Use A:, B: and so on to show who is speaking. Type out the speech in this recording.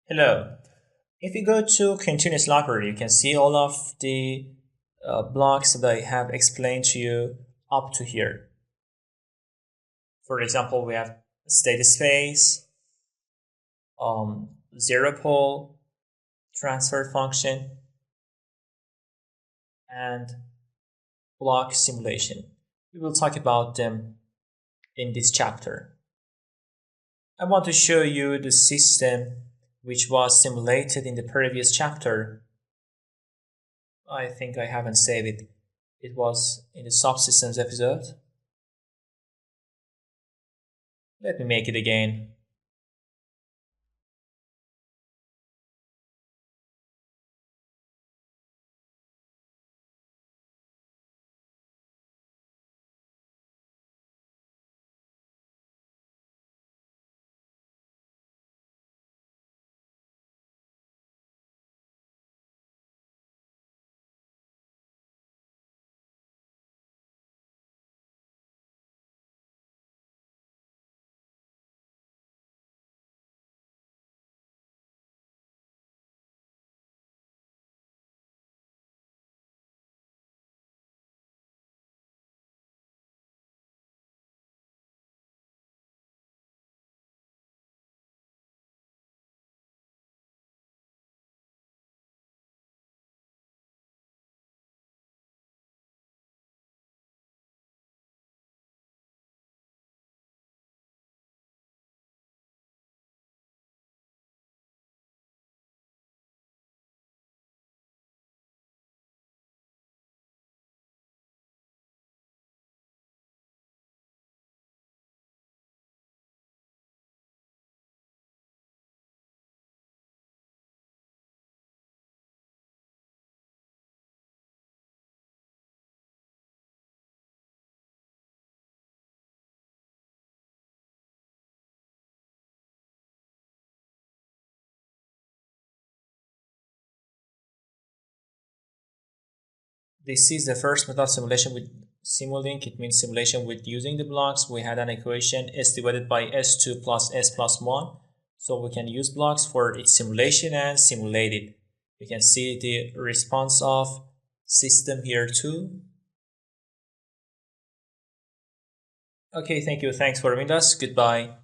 A: Hello. If you go to continuous library, you can see all of the blocks that I have explained to you up to here. For example, we have state space, zero pole, transfer function, and block simulation. We will talk about them in this chapter. I want to show you the system which was simulated in the previous chapter. I think I haven't saved it. It was in the subsystems episode. Let me make it again. This is the first method simulation with Simulink. It means simulation with using the blocks. We had an equation s divided by s2 plus s plus 1. So we can use blocks for its simulation and simulate it. You can see the response of system here too. Okay, thank you. Thanks for joining us. Goodbye.